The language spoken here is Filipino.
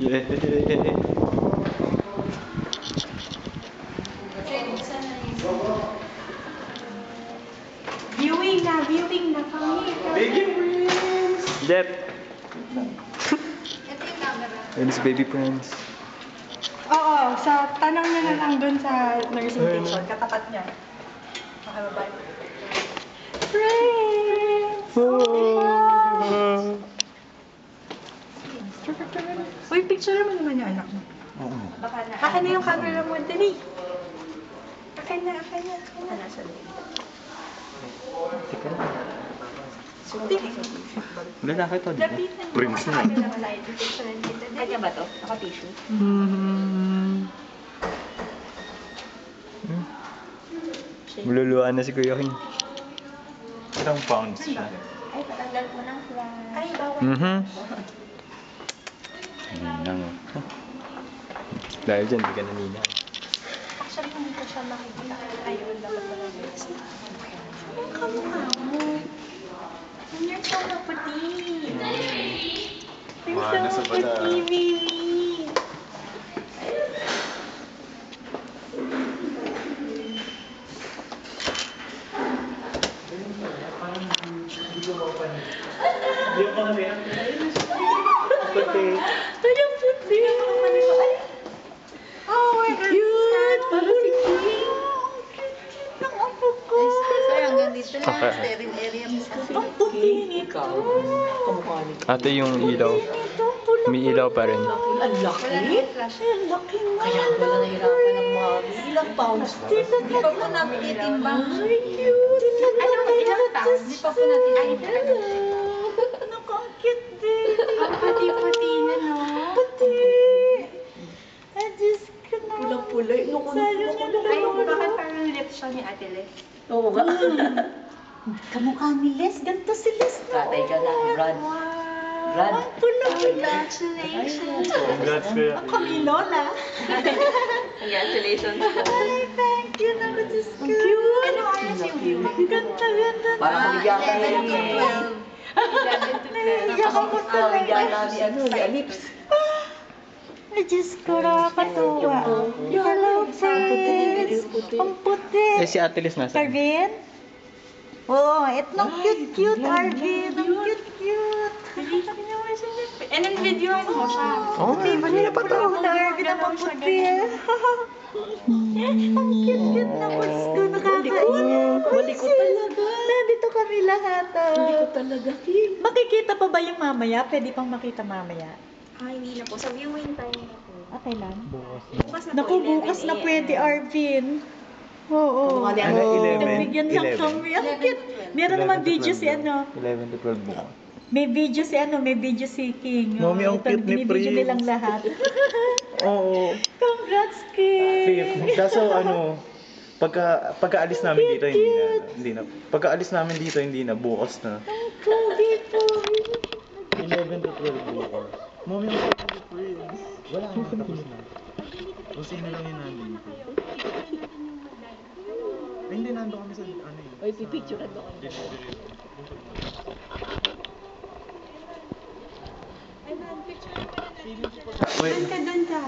Yeah. Viewing na kami. Baby Prince! Dep! It's Baby Prince. Oo, sa tanong niya na lang dun sa nursing station, katapat niya. Makababay. Prince! Oh. Uy, picture mo naman yung anak mo. Oo. Akin na yung camera mo, dali. Akin na. Nasa loob. Lalaki to, di ba? Prince na. Kanya ba to? Naka-tissue? Mululuan na si Kuya King. Ilang pounds siya? Ay, patanggal mo ng flash. Ay, bawal. Ninang. Dahil dyan, di ka naninaw. Actually, hindi ko siya makikita. Ayun, dapat pala. Ang kamukha mo. You're so puti. You're Mana so sa bata. puti, baby. Ayun, puti. Oh my God. Cute. Para si King. Cute ng apo ko. Ay, hanggang dito na. Sterile area mo kasi. Ang puti nito. Ate, yung ilaw. May ilaw pa rin. Ang laki. Ang laki nga. Kaya wala nahirapan ng mommy. Ilang pounds? Di pa po napititimbang. Ay, cute. Ilang pounds? Di pa po natin Naku, ang cute din. Ang puti-puti na, no? Puti. Ay, Diyos ko na. Pulang-pula. Sayang yung dalawa. Bakit parang lips siya ni Ate Les? Oo nga. Kamukha ni Les. Ganito si Les. Katay ka na. Run. Run. Ang pulang. Congratulations. Congrats, Kuya. Ako ni Lola. Congratulations po. Ay, thank you. Naku, Diyos ko. Ang cute. Ano kaya si Will? Ang ganda-ganda. Parang bigyan ka na ni 11 to 12. Naiiyak ako talaga. Bigyan na ni ano, ni Lips. Ay, Diyos ko, nakakatuwa. Hello, friends. Ang puti. Eh, si Ate Liz nasa? Arvin? Oo, itong cute-cute, Arvin. Ang cute-cute. And then video mo siya. Oo, Puti, kanina pa ito na Arvin ang maputi. Ang cute-cute na pusko. Nakakaiyak. Malikot talaga. Nandito kami lahat. Malikot talaga, Kim. Makikita pa ba yung mamaya? Pwede pang makita mamaya. Ay, hindi na po. Sa viewing time na po. Okay lang. Bukas na Naku, bukas na pwede, Arvin. Oo. Ano, 11? Nagbigyan lang 11. kami. Ang cute. Meron naman video si ano. 11 to 12 bukas. May video si ano, may video si King. Mami, ang Ito, cute ni binibidyo Prince. nilang lahat. Oo. Congrats, King. Kaso pagkaalis namin dito, hindi na. Pagkaalis namin dito, hindi na. Bukas na. Ang pogi-pogi. 11 to 12 bukas. Mami, ang cute ni Prince. Wala na, tapos na. Kung sino lang yung nandito. Ay, hindi, nando kami sa ano yun. Ay, pipicture na doon. Wait. Doon ka.